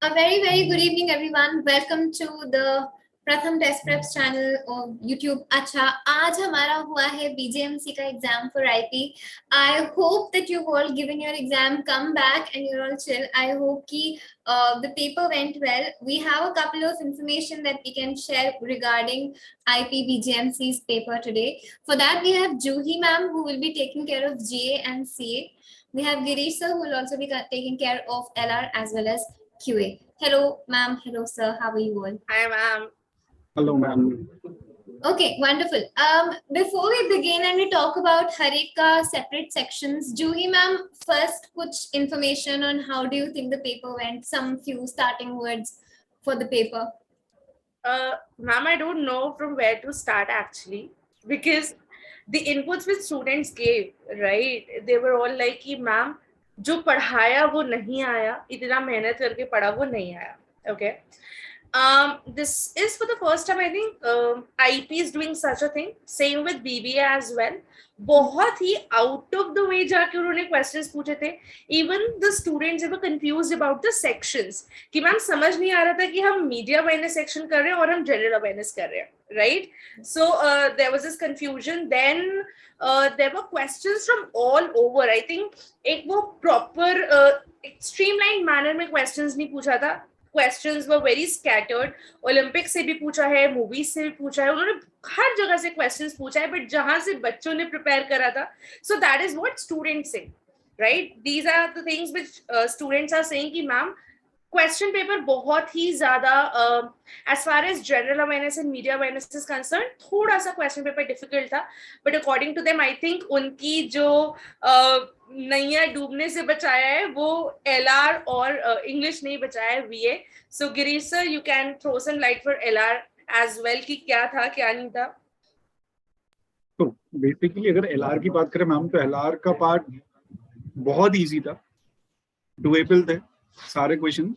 A very good evening everyone. Welcome to the Pratham Test Prep channel of YouTube. अच्छा, आज हमारा हुआ है BJMC का exam for IP. I hope that you've all given your exam, come back and you're all chill. I hope कि the paper went well. We have a couple of information that we can share regarding IP BJMC's paper today. For that we have Juhi ma'am who will be taking care of GA and CA. We have Girish sir who will also be taking care of LR as well as QA. Hello, ma'am. Hello, sir. How are you all? Hi, ma'am. Hello, ma'am. Okay, wonderful. Before we begin and we talk about Harika separate sections, Juhi ma'am, first kuch information on how do you think the paper went? Some few starting words for the paper. Ma'am, I don't know from where to start actually, because the inputs which students gave, right? They were all like, ma'am, जो पढ़ाया वो नहीं आया, इतना मेहनत करके पढ़ा वो नहीं आया. Okay. This is for the first time I think IP is doing such a thing. Same with BBA as well. बहुत ही out of the way जाके उन्होंने questions पूछे थे. Even the students were confused about the sections. कि ma'am समझ नहीं आ रहा था कि हम media awareness section कर रहे हैं और हम general awareness कर रहे हैं, right? So there was this confusion. Then there were questions from all over. I think एक वो proper streamlined manner में questions नहीं पूछा था. Questions were very scattered. Olympics से भी पूछा है, movies से भी पूछा है, उन्होंने हर जगह से questions पूछा है, but जहाँ से बच्चों ने prepare करा था. So that is what students say, right? These are the things which students are saying कि ma'am, question paper बहुत ही ज़्यादा as far as general awareness and media awareness is concerned, थोड़ा सा question paper difficult था, but according to them, I think उनकी जो नैया डूबने से बचाया है वो LR और English नहीं बचाया है VA. So Girish sir, you can throw some light for LR as well कि क्या था क्या नहीं था. तो बेसिकली अगर LR की बात करें मैम तो LR का पार्ट बहुत इजी था, डुएबल थे सारे क्वेश्चन.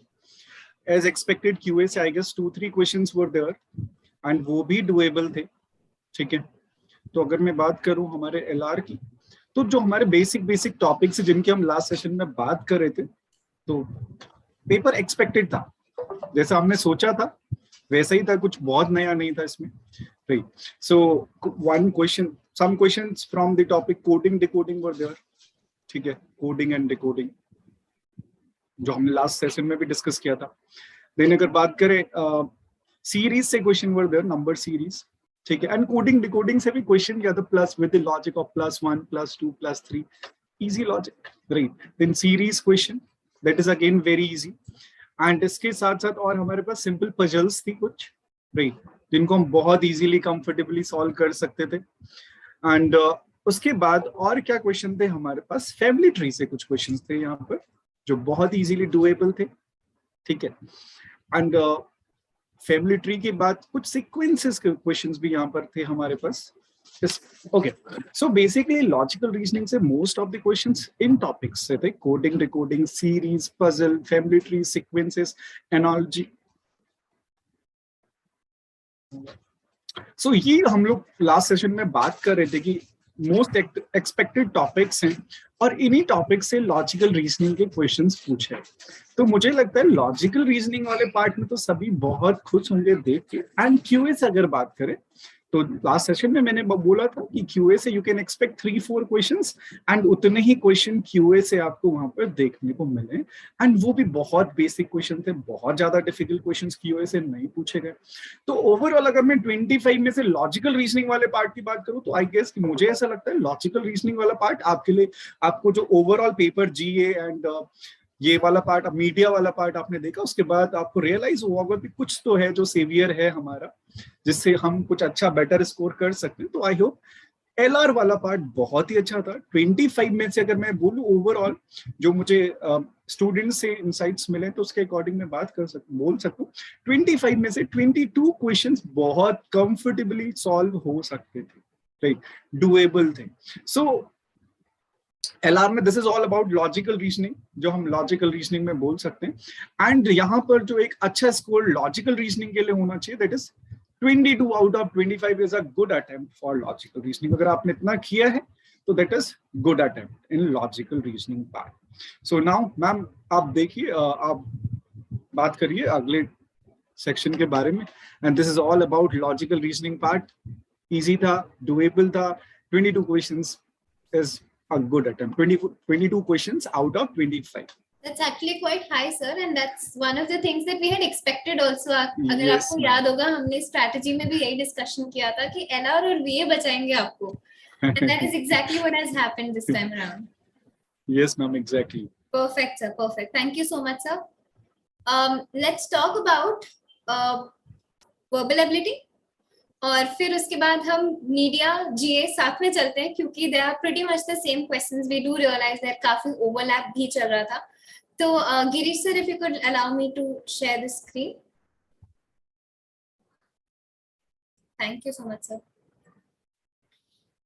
एज एक्सपेक्टेड QA से I guess 2-3 questions were there and वो भी डुएबल थे. ठीक है, तो अगर मैं बात करूं हमारे LR की, तो जो हमारे बेसिक टॉपिक्स जिनके हम लास्ट सेशन में बात कर रहे थे, तो पेपर एक्सपेक्टेड था, जैसा हमने सोचा था वैसा ही था, कुछ बहुत नया नहीं था इसमें. Right, so one question, some questions from the topic coding decoding were there. ठीक है, कोडिंग एंड डिकोडिंग जो हमने लास्ट सेशन में भी डिस्कस किया था. देन अगर बात करें सीरीज से question were there, number series. ठीक है, एंड कोडिंग डिकोडिंग से भी क्वेश्चन किया था, plus with the logic of +1 +2 +3, easy logic. Right, then series question that is again very easy. And इसके साथ साथ और हमारे पास सिंपल पजल्स थी कुछ, राइट, जिनको हम बहुत इजीली कंफर्टेबली सॉल्व कर सकते थे. एंड उसके बाद और क्या क्वेश्चन थे हमारे पास, फैमिली ट्री से कुछ क्वेश्चन थे यहाँ पर जो बहुत इजीली डुएबल थे. ठीक है, एंड फैमिली ट्री के बाद कुछ सीक्वेंसेस के क्वेश्चंस भी यहाँ पर थे हमारे पास. Okay, so basically logical reasoning से most of the questions in topics से थे, coding decoding, series, puzzle, family tree, sequences, analogy. So ये हम लोग लास्ट सेशन में बात कर रहे थे कि मोस्ट एक्सपेक्टेड टॉपिक्स हैं और इन्हीं टॉपिक से लॉजिकल रीजनिंग के क्वेश्चंस पूछे. तो मुझे लगता है लॉजिकल रीजनिंग वाले पार्ट में तो सभी बहुत खुश होंगे देख के. एंड QA से अगर बात करें तो लास्ट सेशन में मैंने बोला था कि QA से you can expect 3-4 questions and उतने ही क्वेश्चन QA से आपको वहां पर देखने को मिले. एंड वो भी बहुत बेसिक क्वेश्चन थे, बहुत ज्यादा डिफिकल्ट क्वेश्चंस QA से नहीं पूछे गए. तो ओवरऑल अगर मैं 25 में से लॉजिकल रीजनिंग वाले पार्ट की बात करूं तो आई गेस कि मुझे ऐसा लगता है लॉजिकल रीजनिंग वाला पार्ट आपके लिए, आपको जो ओवरऑल पेपर GA एंड ये वाला पार्ट, मीडिया वाला पार्ट आपने देखा, उसके बाद आपको रियलाइज हुआ होगा कि कुछ तो है जो सेवियर है हमारा, जिससे हम कुछ अच्छा बेटर स्कोर कर सकते हैं. तो आई होप LR वाला पार्ट बहुत ही अच्छा था. 25 में से अगर मैं बोलूं ओवरऑल जो मुझे स्टूडेंट से इंसाइट्स मिले तो उसके अकॉर्डिंग मैं बात बोल सकता हूँ 25 में से 22 क्वेश्चंस बहुत कंफर्टेबली सॉल्व हो सकते थे, राइट, डुएबल थे. सो LR में this is all about logical reasoning, जो हम लॉजिकल रीजनिंग में बोल सकते हैं. एंड यहाँ पर जो एक अच्छा स्कोर लॉजिकल रीजनिंग के लिए होना चाहिए, that is 22 out of 25 is a good attempt for logical reasoning. अगर आपने इतना किया है तो that is good attempt in logical reasoning part. So now ma'am आप देखिए, आप बात करिए अगले सेक्शन के बारे में. And this is all about logical reasoning part. Easy था, डुएबल था. 22 questions is a good attempt. 22 questions out of 25. That's actually quite high, sir, and that's one of the things that we had expected also. अगर Yes, आपको याद होगा हमने strategy में भी यही डिस्कशन किया था कि एलआर और वीए बचाएंगे आपको. And that is exactly what has happened this time around. Yes, ma'am, exactly. Perfect, sir. Perfect. Thank you so much, sir. Let's talk about verbal ability. और फिर उसके बाद हम मीडिया जीए साथ में चलते हैं क्योंकि they are pretty much the same questions. We do realise that काफी ओवरलैप भी चल रहा था. तो Girish sir, if you could allow me to share the screen. Thank you so much sir.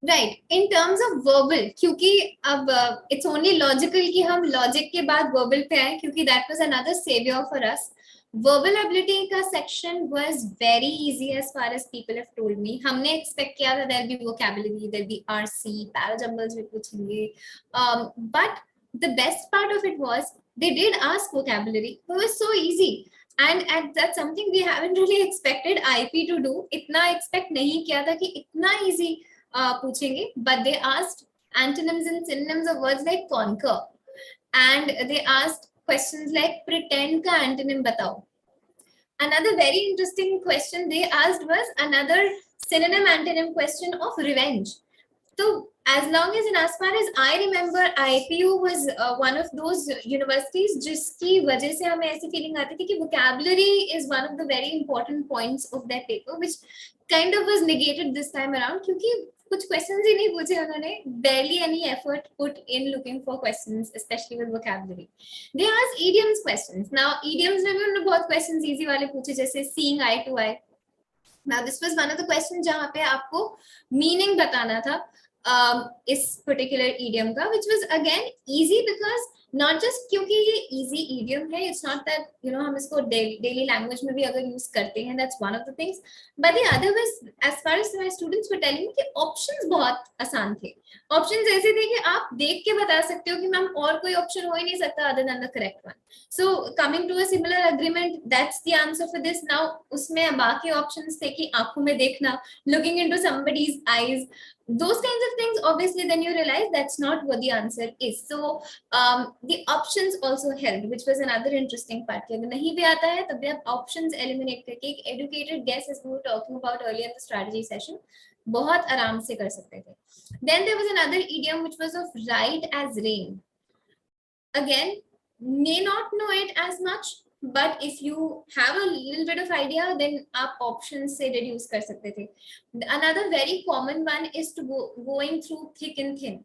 Right, in terms of verbal, क्योंकि अब it's only logical कि हम लॉजिक के बाद वर्बल पे आए क्योंकि that was another saviour for us. Verbal ability का section was very easy as far as people have told me. हमने expect किया था there'll be vocabulary, there'll be RC, parajumbles भी पूछेंगे. But the best part of it was they did ask vocabulary. It was so easy. And that's something we haven't really expected IP to do. इतना expect नहीं किया था कि इतना easy पूछेंगे. But they asked antonyms and synonyms of words like conquer. And they asked questions like pretend का antonym बताओ. Another very interesting question they asked was another synonym antonym question of revenge. So as long as and as far as I remember, IPU was one of those universities जिसकी वजह से हमें ऐसी feeling आती थी कि vocabulary is one of the very important points of their paper, which kind of was negated this time around क्योंकि कुछ questions ही नहीं पूछे उन्होंने. Barely any effort put in looking for questions, especially with vocabulary. They asked idioms questions. Now idioms में भी उन्होंने बहुत questions easy वाले पूछे जैसे seeing eye to eye. Now this was one of the questions जहाँ पे आपको meaning बताना था इस particular idiom का, which was again easy because not just क्योंकि ये easy idiom है, it's not that हम इसको daily language में भी अगर use करते हैं, that's one of the things. But the other was, as far as my students were telling me कि options बहुत आसान थे. Options ऐसे थे कि आप देख के बता सकते हो कि मैम और कोई option हो ही नहीं सकता other than the correct one. So coming to a similar agreement, that's the answer for this. Now उसमें बाकी options थे कि आंखों में देखना, looking into somebody's eyes, those kinds of things. Obviously then you realize that's not what the answer is. So the options also helped, which was another interesting part. कि अगर नहीं भी आता है तब भी आप options eliminate करके एक educated guess, as we were talking about earlier in the strategy session, बहुत आराम से कर सकते थे. Then there was another idiom which was of right as rain. Again, may not know it as much, but if you have a little bit of idea, then आप options से deduce कर सकते थे. Another very common one is to going through thick and thin.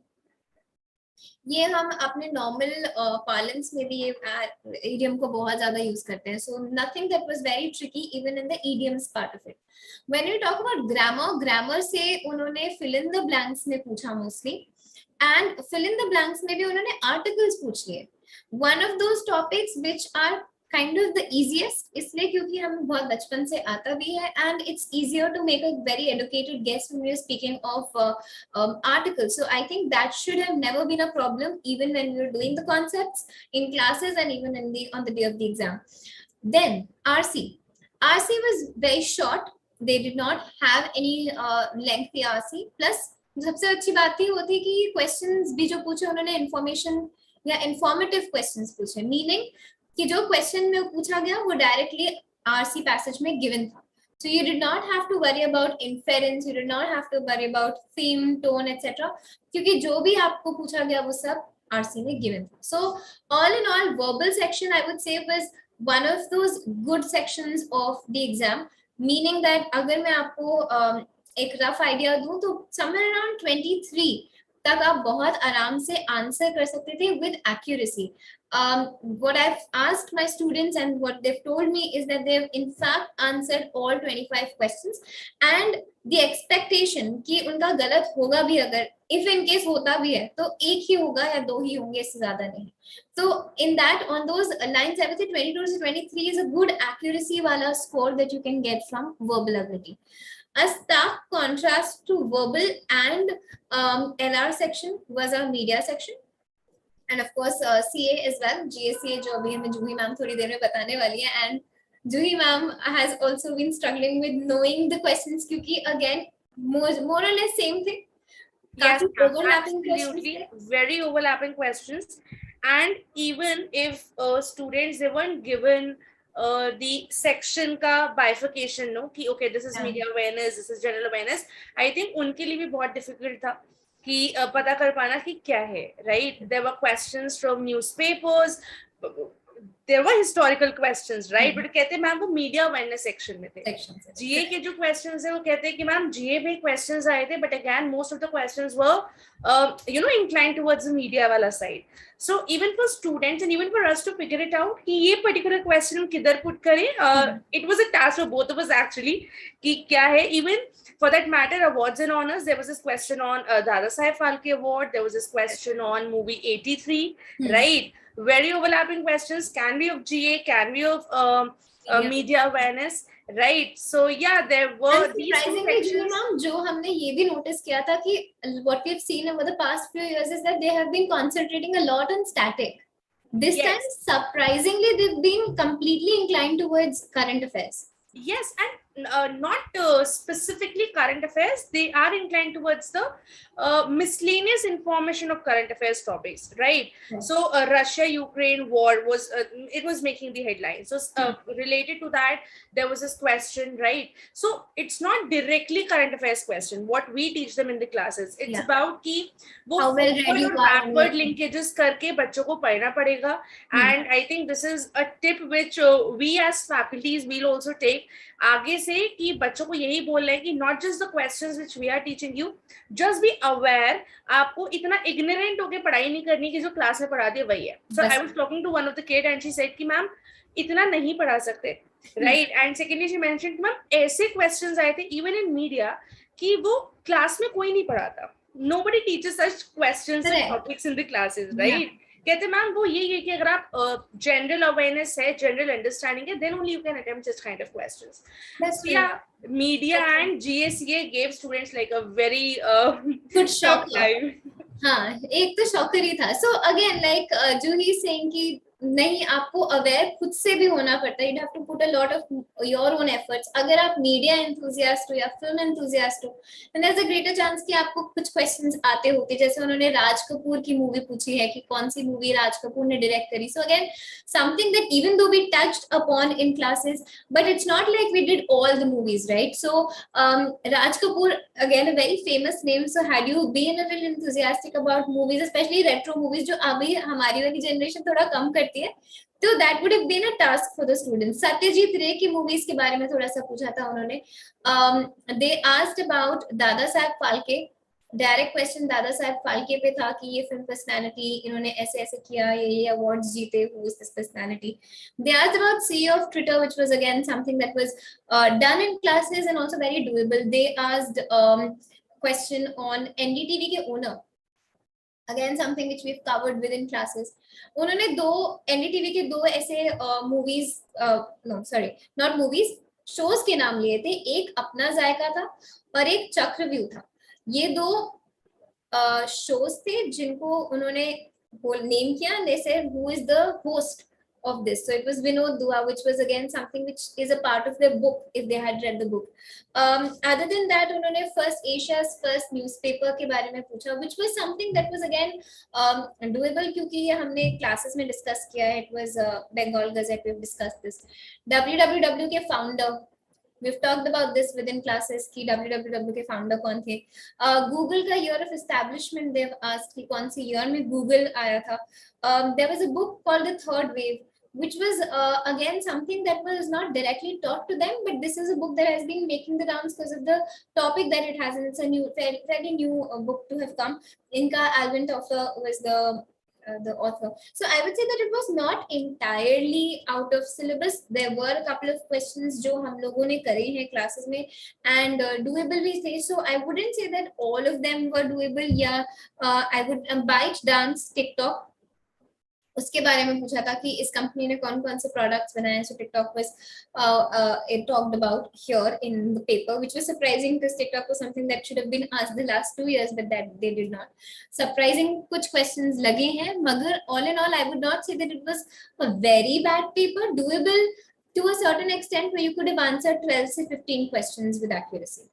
ये हम अपने normal parlance में भी ये idiom को बहुत ज्यादा यूज करते हैं. So nothing that was very tricky even in the idioms part of it. When we talk about grammar से उन्होंने fill in the blanks में पूछा mostly, and fill in the blanks में भी उन्होंने articles पूछ लिए. One of those topics which are kind of the easiest, इसलिए क्योंकि हमें बहुत बचपन से आता भी है, and it's easier to make a very educated guess when we're speaking of articles. So I think that should have never been a problem even when we were doing the concepts in classes and even on the day of the exam. Then RC was very short. They did not have any lengthy RC. Plus सबसे अच्छी बात ये होती कि questions भी जो पूछे उन्होंने information या informative questions पूछे, meaning कि जो क्वेश्चन में पूछा गया वो डायरेक्टली आरसी पैसेज में गिवन था. So you did not have to worry about inference, you did not have to worry about theme, tone, etc. क्योंकि जो भी आपको पूछा गया वो सब आरसी में गिवन था. So all in all, verbal section I would say was one of those good sections of the exam, meaning that अगर मैं आपको एक रफ आइडिया दूं तो somewhere around 23 तक आप बहुत आराम से आंसर कर सकते थे with accuracy. What I've asked my students and what they've told me is that they've in fact answered all 25 questions, and the expectation कि उनका गलत होगा भी अगर if in case होता भी है तो एक ही होगा या दो ही होंगे, इससे ज्यादा नहीं. So in that, on those lines, I would say 22 to 23 is a good accuracy वाला score that you can get from verbal ability. A stark contrast to verbal and LR section was our media section. and of course CA as well, GACA जो अभी हमें जूही ma'am थोड़ी देर में बताने वाली है, and Juhi ma'am has also been struggling with knowing the questions क्योंकि again more or less same thing. Yes, overlapping absolutely, very overlapping questions. And even if students, they weren't given the section का bifurcation, no, कि okay, this is media awareness, this is general awareness, I think उनके लिए भी बहुत difficult था कि पता कर पाना कि क्या है, right? There were questions from newspapers, there were historical questions, right? But कहते हैं मैम वो मीडिया अवेयरनेस सेक्शन में थे. जीए के जो क्वेश्चंस है वो कहते हैं कि मैम जीए में क्वेश्चंस आए थे, but again most of the questions were inclined towards the media वाला side. So even for students and even for us to figure it out कि ये particular question हम किधर put करें, it was a task for both of us actually कि क्या है. Even for that matter, awards and honors, there was this question on Dada Saheb Phalke Award, there was this question on movie 83, right? Very overlapping questions, can be of GA, can be of media awareness, right? So yeah, there were these sections. जो हमने ये भी notice किया था कि what we've seen over the past few years is that they have been concentrating a lot on static. This time, surprisingly, they've been completely inclined towards current affairs. Yes, and not specifically current affairs, they are inclined towards the miscellaneous information of current affairs topics, right? So Russia-Ukraine war was it was making the headlines. So related to that, there was this question, right? So it's not directly current affairs question what we teach them in the classes. It's about कि वो forward और backward linkages करके बच्चों को पढ़ना पड़ेगा. And I think this is a tip which we as faculties will also take आगे से कि बच्चों को यही बोल रहे हैं कि not just the questions which we are teaching you, just be aware. आपको इतना ignorant होके पढ़ाई नहीं करनी कि जो क्लास में पढ़ा दिया वही है. So I was talking to one of the kid and she said कि मैम इतना नहीं पढ़ा सकते, right? And secondly she mentioned ma'am ऐसे questions आए थे even in media कि वो क्लास में कोई नहीं पढ़ाता. Nobody teaches such questions and topics in the classes, right? कहते मैम वो ये कि अगर आप जनरल अवेयरनेस है, जनरल अंडरस्टैंडिंग है, then only you can attempt such kind of questions. So yeah, media and GACA gave students like a very good shock time. हाँ, एक तो शॉकर ही था. So again, like जो ही saying कि नहीं आपको अवेयर खुद से भी होना पड़ता है. You have to put a lot of your own efforts. अगर आप मीडिया एंथुजियास्ट हो या फिल्म एंथुजियास्ट हो, then there's a greater chance कि आपको कुछ क्वेश्चंस आते होते. जैसे उन्होंने राज कपूर की मूवी पूछी है कि कौन सी मूवी राज कपूर ने डायरेक्ट करी. So again, something that even though we touched upon in classes, but it's not like we did all the movies, right? So Raj Kapoor, again a very famous name. So had you been a little enthusiastic about movies, especially retro movies जो अभी हमारी वाली generation थोड़ा कम करती है, तो that would have been a task for the students. Satyajit रे की मूवीज के बारे में थोड़ा सा पूछा था उन्होंने. They asked about Dada Saheb Phalke. Direct question Dada Saheb Phalke पे था कि ये फिल्म पर्सनालिटी इन्होंने ऐसे ऐसे किया, ये अवार्ड्स जीते, who is this personality. They asked about CEO of Twitter, which was again something that was done in classes and also very doable. They asked question on NDTV के owner. Again, something which we've covered within classes. उन्होंने NDTV के दो ऐसे movies, no sorry, not movies, shows के नाम लिए थे. एक अपना जायका था और एक चक्रव्यूह था. ये दो shows थे जिनको उन्होंने नेम किया. They said who is the host of this. So it was Vinod Dua, which was again something which is a part of their book if they had read the book. Other than that, उन्होंने first Asia's first newspaper के बारे में पूछा, which was something that was again doable क्योंकि ये हमने classes में discuss किया है. It was Bengal Gazette. We've discussed this. WWW के founder, we've talked about this within classes कि WWW के founder कौन थे. Google का year of establishment they've asked कि कौन सी year में Google आया था. There was a book called The Third Wave, which was again something that was not directly taught to them, but this is a book that has been making the rounds because of the topic that it has, and it's a new, fairly new book to have come. Inka Alvin Toffler was the author. So I would say that it was not entirely out of syllabus. There were a couple of questions जो हम लोगों ने करे हैं classes में and doable भी थे. So I wouldn't say that all of them were doable. Yeah, I would bite dance TikTok. उसके बारे में पूछा था कि इस कंपनी ने कौन कौन से प्रोडक्ट्स बनाए. So TikTok was it talked about here in the paper, which was surprising because TikTok was something that should have been asked the last 2 years, but that they did not. Surprising कुछ questions लगे हैं, मगर all in all I would not say that it was a very bad paper, doable to a certain extent where you could have answered 12 से 15 questions with accuracy.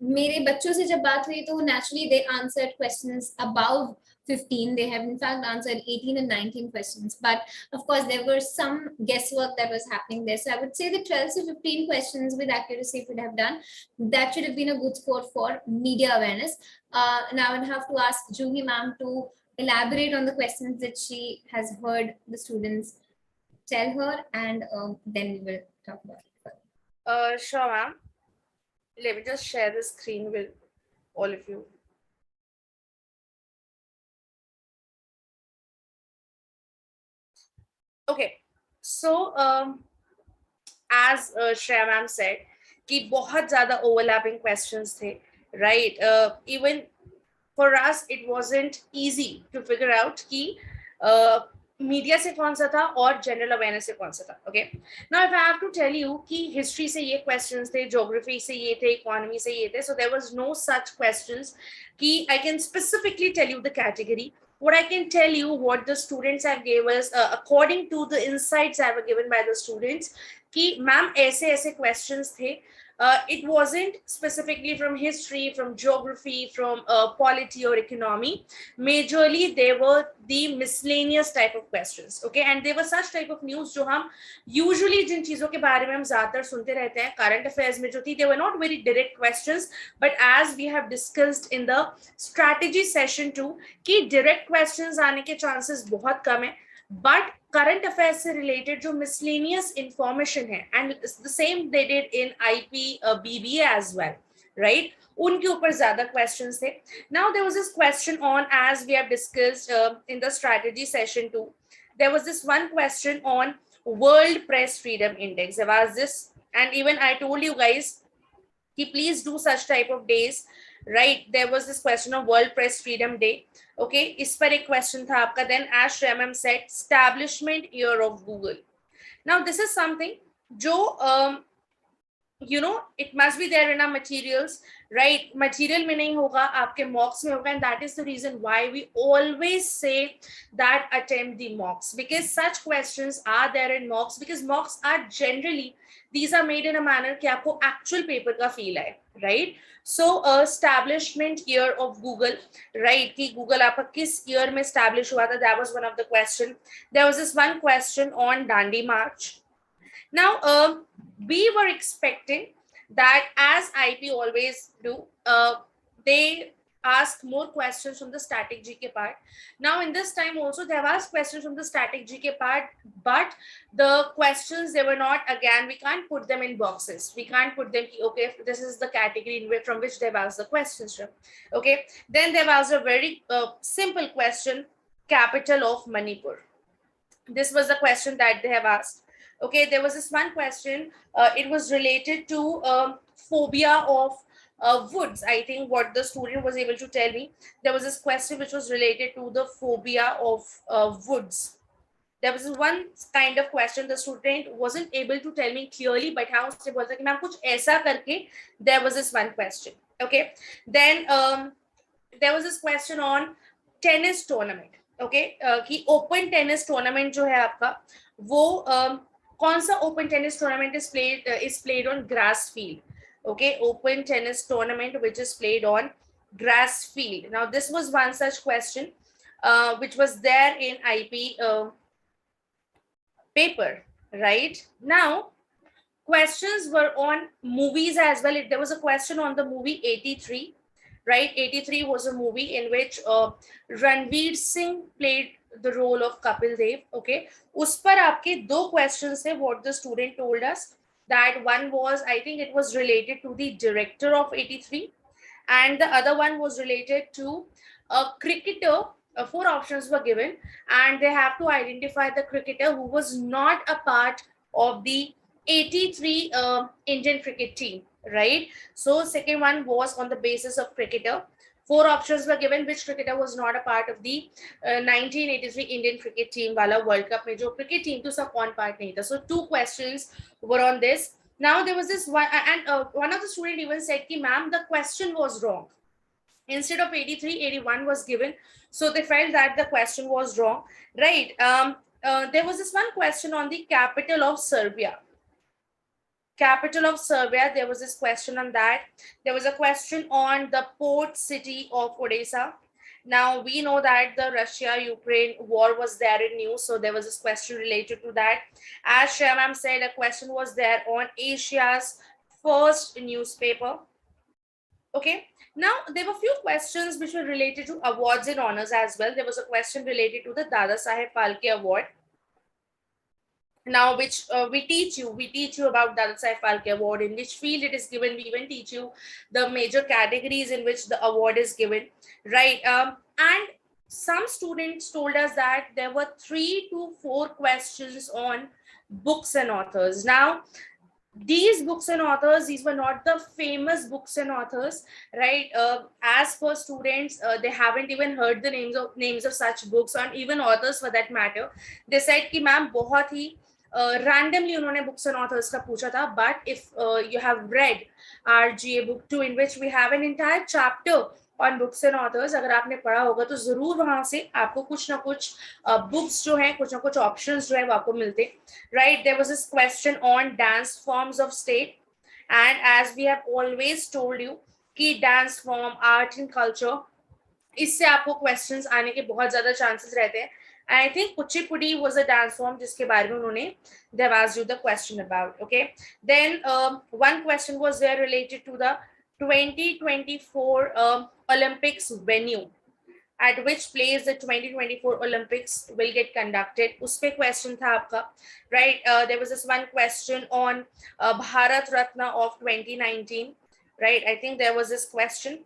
मेरे बच्चों से जब बात हुई तो naturally they answered questions above 15. They have in fact answered 18 and 19 questions, but of course there was some guesswork that was happening there. So I would say the 12 to 15 questions with accuracy if you have done, that should have been a good score for media awareness. Now I would have to ask Juhi ma'am to elaborate on the questions that she has heard the students tell her, and then we will talk about it. Sure, ma'am. Let me just share the screen with all of you. Okay, so as Shreya ma'am said कि बहुत ज़्यादा overlapping questions थे, right? Even for us it wasn't easy to figure out कि media से कौन सा था और जनरल अवेयरनेस से कौन सा था. Okay, now if I have to tell you कि हिस्ट्री से ये क्वेश्चंस थे, ज्योग्राफी से ये थे, इकोनॉमी से ये थे, so there was no such questions कि I can specifically tell you the category. What I can tell you, what the students have gave us according to the insights that were given by the students, कि ma'am ऐसे ऐसे questions थे. It wasn't specifically from history, from geography, from polity or economy. Majorly, they were the miscellaneous type of questions. Okay, and they were such type of news जो हम usually जिन चीजों के बारे में हम ज्यादातर सुनते रहते हैं, current affairs में जो थी, they were not very direct questions. But as we have discussed in the strategy session 2, कि direct questions आने के chances बहुत कम है. But current affairs से related जो miscellaneous information है, and the same they did in IPBB as well, right? उनके ऊपर ज़्यादा questions थे. Now there was this question on, as we have discussed in the strategy session 2, there was this one question on World Press Freedom Index. There was this, and even I told you guys कि please do such type of days, right? There was this question of World Press Freedom Day. Okay, इस पर एक question था आपका. Then as Shreya ma'am said, establishment year of Google. Now this is something जो you know, it must be there in our materials, right? Material में नहीं होगा, आपके mocks में होगा, and that is the reason why we always say that attempt the mocks, because such questions are there in mocks, because mocks are generally, these are made in a manner कि आपको actual paper का feel आए, right? So establishment year of Google, right? कि Google आपका किस year में establish हुआ था, that was one of the question. There was this one question on Dandi March. Now we were expecting that, as IP always do, they ask more questions from the static GK part. Now in this time also they have asked questions from the static GK part, but the questions, they were not, again, we can't put them in boxes. We can't put them, okay, this is the category from which they've asked the questions from. Okay, then they've asked a very simple question, capital of Manipur. This was the question that they have asked. Okay, there was this one question, it was related to phobia of woods. I think what the student was able to tell me, there was this question which was related to the phobia of woods. There was one kind of question the student wasn't able to tell me clearly, but how उसने बोला था कि ma'am कुछ ऐसा करके, there was this one question. Okay, then there was this question on tennis tournament. Okay, कि open tennis tournament जो है आपका, वो कौन सा open tennis tournament is played on grass field. Okay, open tennis tournament which is played on grass field. Now this was one such question which was there in IP paper, right? Now questions were on movies as well. There was a question on the movie 83, right? 83 was a movie in which Ranveer Singh played the role of Kapil Dev. Okay, उस पर आपके दो questions थे. What the student told us, that one was, I think it was related to the director of 83, and the other one was related to a cricketer. 4 options were given, and they have to identify the cricketer who was not a part of the 83 Indian cricket team, right? So second one was on the basis of cricketer. 4 options were given, which cricketer was not a part of the 1983 Indian cricket team वाला World Cup में जो cricket team तो सब कौन part नहीं था. So 2 questions were on this. Now there was this one, and one of the student even said कि ma'am, the question was wrong. Instead of 83, 81 was given. So they felt that the question was wrong, right? There was this one question on the capital of Serbia. Capital of Serbia, there was this question on that. There was a question on the port city of Odessa. Now we know that the Russia-Ukraine war was there in news, so there was this question related to that. As Shreya ma'am said, a question was there on Asia's first newspaper. Okay, now there were few questions which were related to awards and honors as well. There was a question related to the Dada Saheb Phalke Award. Now, which we teach you about Dada Saheb Phalke Award, in which field it is given. We even teach you the major categories in which the award is given, right? And some students told us that there were 3 to 4 questions on books and authors. Now, these books and authors, these were not the famous books and authors, right? As for students, they haven't even heard the names of such books, or even authors for that matter. They said कि ma'am बहुत ही randomly उन्होंने books and authors का पूछा था, but if you have read our GA book 2, in which we have an entire chapter on books and authors, अगर आपने पढ़ा होगा तो जरूर वहां से आपको कुछ ना कुछ books जो हैं, कुछ ना कुछ options जो है वो आपको मिलते, right? There was this question on dance forms of state, and as we have always told you कि dance form, art and culture, इससे आपको questions आने के बहुत ज्यादा chances रहते हैं. And I think Kuchipudi was a dance form जिसके बारे में उन्होंने they've asked you the question about. Okay, then one question was there related to the 2024 Olympics venue, at which place the 2024 Olympics will get conducted. उस पे question था आपका, right? There was this one question on Bharat Ratna of 2019, right? I think there was this question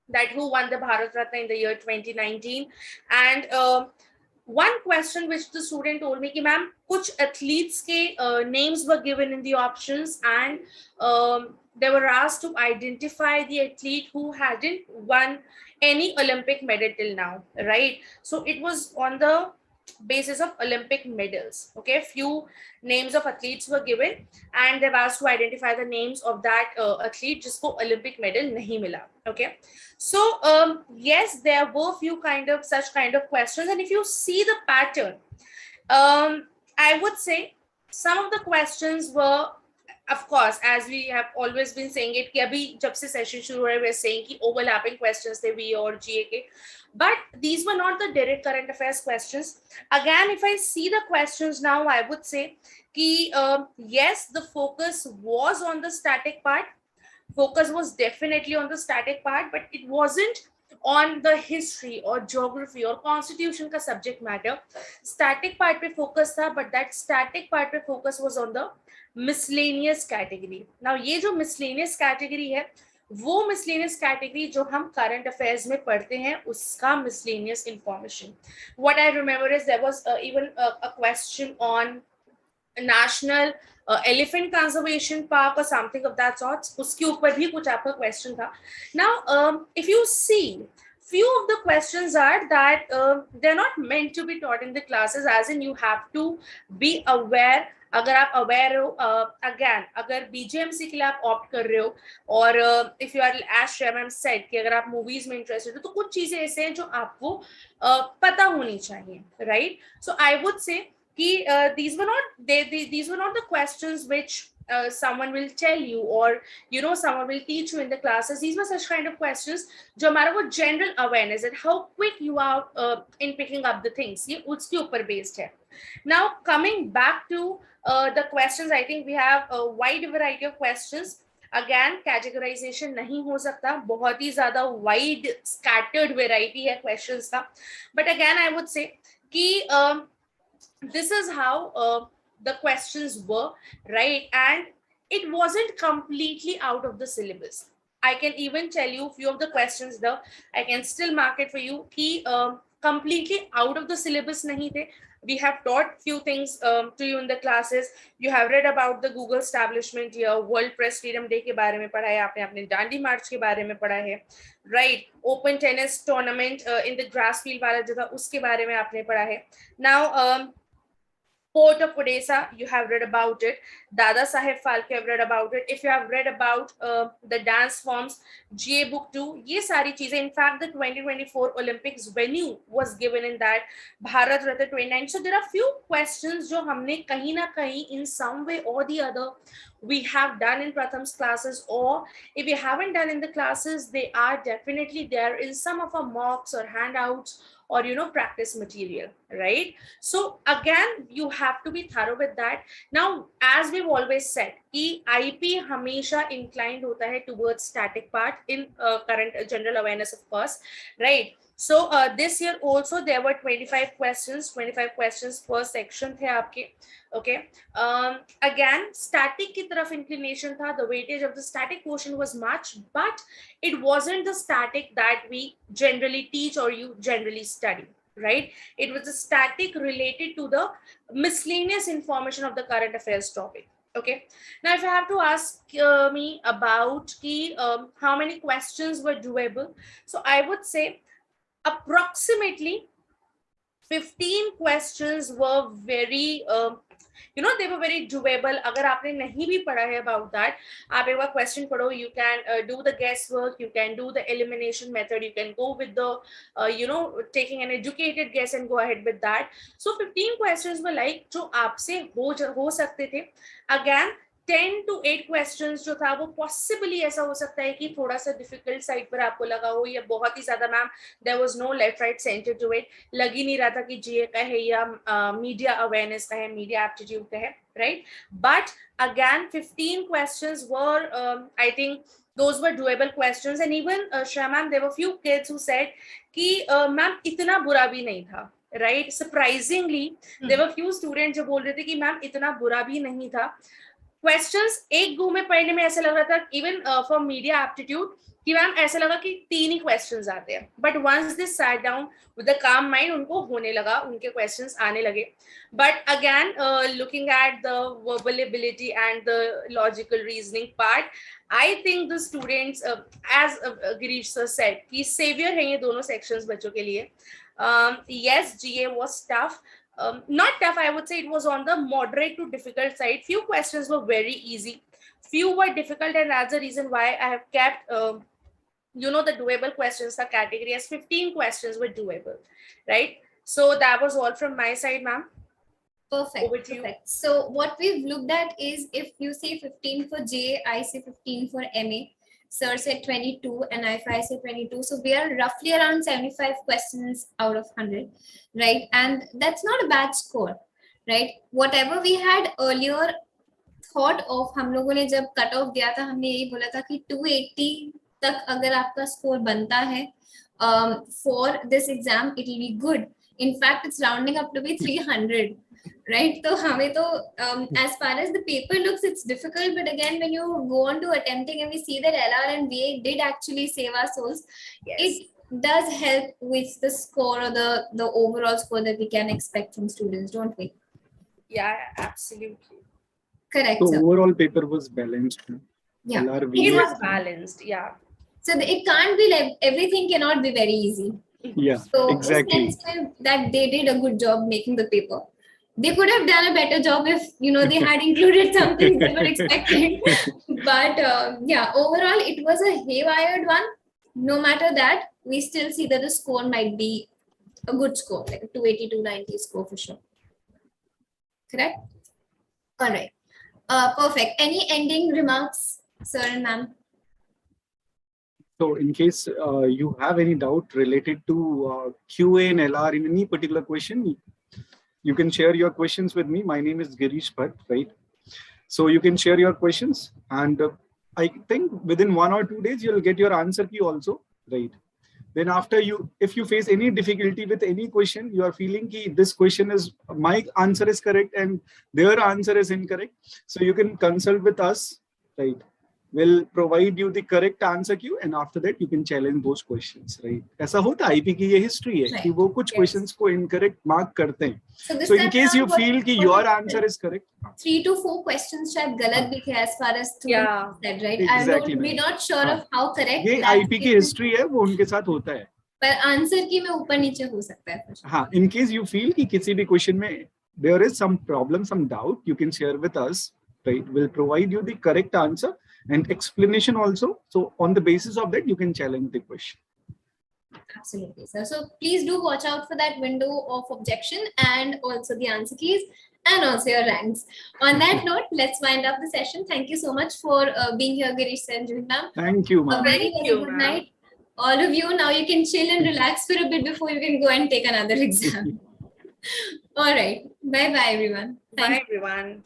that who won the Bharat Ratna in the year 2019, and one question which the student told me कि ma'am कुछ athletes के names were given in the options, and they were asked to identify the athlete who hadn't won any Olympic medal till now, right? So it was on the basis of Olympic medals. Okay, few names of athletes were given, and they've asked to identify the names of that athlete जिसको Olympic medal नहीं मिला. Okay, so yes, there were few such kind of questions, and if you see the pattern, I would say some of the questions were, of course, as we have always been saying it, कि अभी जब से session शुरू हुआ है, we're saying कि overlapping questions थे VA और GA के, but these were not the direct current affairs questions. Again, if I see the questions now, I would say कि yes, the focus was on the static part. Focus was definitely on the static part, but it wasn't on the history or geography or constitution ka subject matter. Static part pe focus tha, but that static part pe focus was on the miscellaneous category. Now ये जो miscellaneous category है, वो miscellaneous category जो हम current affairs में पढ़ते हैं, उसका miscellaneous information. What I remember is there was even a question on national elephant conservation park or something of that sort. उसके ऊपर भी कुछ आपका question था. Now, if you see, few of the questions are that they're not meant to be taught in the classes, as in you have to be aware. अगर आप aware हो, again, अगर BJMC के लिए आप opt कर रहे हो, और if you are, as Shreya ma'am said, कि अगर आप movies में interested हो, तो कुछ चीजें ऐसे हैं जो आपको पता होनी चाहिए, right? So I would say कि these were not the questions which someone will tell you, or you know, someone will teach you in the classes. These were such kind of questions जो हमारा वो general awareness and how quick you are in picking up the things, ये उसके ऊपर based है. Now coming back to the questions, I think we have a wide variety of questions. Again, categorization नहीं हो सकता, बहुत ही ज़्यादा wide scattered variety है questions का. But again, I would say कि this is how the questions were, right? And it wasn't completely out of the syllabus. I can even tell you few of the questions though, I can still mark it for you कि completely out of the syllabus नहीं थे. We have taught few things to you in the classes. You have read about the Google establishment year, World Press Freedom Day के बारे में पढ़ा है आपने, अपने डांडी मार्च के बारे में पढ़ा है, right? Open tennis tournament in the grass field वाला जो था उसके बारे में आपने पढ़ा है. Now Port of Odessa, you have read about it. Dada Saheb Phalke, you have read about it. If you have read about the dance forms, GA Book 2, ये सारी चीजें. In fact, the 2024 Olympics venue was given in that. Bharat Ratna 29. So there are few questions जो हमने कहीं ना कहीं in some way or the other we have done in Pratham's classes, or if we haven't done in the classes, they are definitely there in some of our mocks or handouts or practice material, right? So again, you have to be thorough with that. Now, as we've always said, कि IP हमेशा inclined होता है towards static part in current general awareness, of course, right? So this year also there were 25 questions per section थे आपके, okay? Again, static की तरफ inclination था. The weightage of the static portion was much, but it wasn't the static that we generally teach or you generally study, right? It was a static related to the miscellaneous information of the current affairs topic. Okay, now if I have to ask me about how many questions were doable, so I would say approximately 15 questions were very they were very doable. अगर आपने नहीं भी पढ़ा है about that, आप एक बार question पढ़ो, you can do the guesswork, you can do the elimination method, you can go with the taking an educated guess and go ahead with that. So 15 questions were like जो आपसे हो सकते थे. Again, 10 to 8 questions जो था वो possibly ऐसा हो सकता है कि थोड़ा सा difficult side पर आपको लगा हो, या बहुत ही ज्यादा ma'am there was no left right center to it, लग ही नहीं रहा था कि GA का है या media awareness का है, media aptitude का है, right? But again, 15 questions were I think those were doable questions. And even Shreya ma'am, there were few kids who said कि मैम इतना बुरा भी नहीं था, right? Surprisingly, there were few students जो बोल रहे थे कि मैम इतना बुरा भी नहीं था. Questions एक गो में पढ़ने में ऐसा लग रहा था, even for media aptitude, कि मैम ऐसा लगा कि 3 ही questions आते हैं. But once they sat down with a calm mind, उनको होने लगा, उनके questions आने लगे. But again, looking at the verbal ability and the logical reasoning part, I think the students, as Girish sir said, कि savior हैं ये दोनों sections बच्चों के लिए. Yes, GA was tough. Not tough, I would say it was on the moderate to difficult side. Few questions were very easy, few were difficult, and that's the reason why I have kept the doable questions, the category as 15 questions were doable, right? So that was all from my side, ma'am. Perfect. Over to you. Perfect. So what we've looked at is, if you say 15 for J, I say 15 for MA, Sir said 22, and if I say 22, so we are roughly around 75 questions out of 100, right? And that's not a bad score, right? Whatever we had earlier thought of, हम लोगों ने जब cut off दिया था, हमने यही बोला था कि 280 तक अगर आपका स्कोर बनता है for this exam, it will be good. In fact, it's rounding up to be 300. Right? So, as far as the paper looks, it's difficult. But again, when you go on to attempting and we see that LR and VA did actually save our souls, yes, it does help with the score or the overall score that we can expect from students, don't we? Yeah, absolutely. Correct. So overall paper was balanced. Yeah, LR, it VA, was balanced. Yeah. So it can't be like everything cannot be very easy. Yeah, so exactly. That they did a good job making the paper. They could have done a better job if they had included something they were expecting. But yeah, overall it was a haywired one. No matter that, we still see that the score might be a good score, like a 280, 290 score for sure. Correct? All right. Perfect. Any ending remarks, sir and ma'am? So in case you have any doubt related to QA and LR in any particular question, you can share your questions with me. My name is Girish Bhatt, right? So you can share your questions, and I think within 1 or 2 days, you'll get your answer key also, right? Then after if you face any difficulty with any question, you are feeling that this question is, my answer is correct and their answer is incorrect. So you can consult with us, right? will provide you the correct answer queue, and after that you can challenge those questions, right? ऐसा होता है, IP की ये history है कि वो कुछ questions को incorrect mark करते हैं. So in case you feel कि your answer is correct, 3 to 4 questions शायद गलत भी थे as far as said, right? Exactly. We're not sure of how correct. ये IP की history है, वो उनके साथ होता है. पर आंसर की में ऊपर नीचे हो सकता है. हाँ, in case you feel कि किसी भी question में there is some problem, some doubt, you can share with us, right? We'll provide you the correct answer and explanation also. So on the basis of that, you can challenge the question. Absolutely, sir. So please do watch out for that window of objection and also the answer keys and also your ranks. On that note, let's wind up the session. Thank you so much for being here, Girish and Juhi ma'am. Thank you, ma'am. A very good night. All of you, now you can chill and relax for a bit before you can go and take another exam. All right. Bye-bye, everyone. Bye, everyone.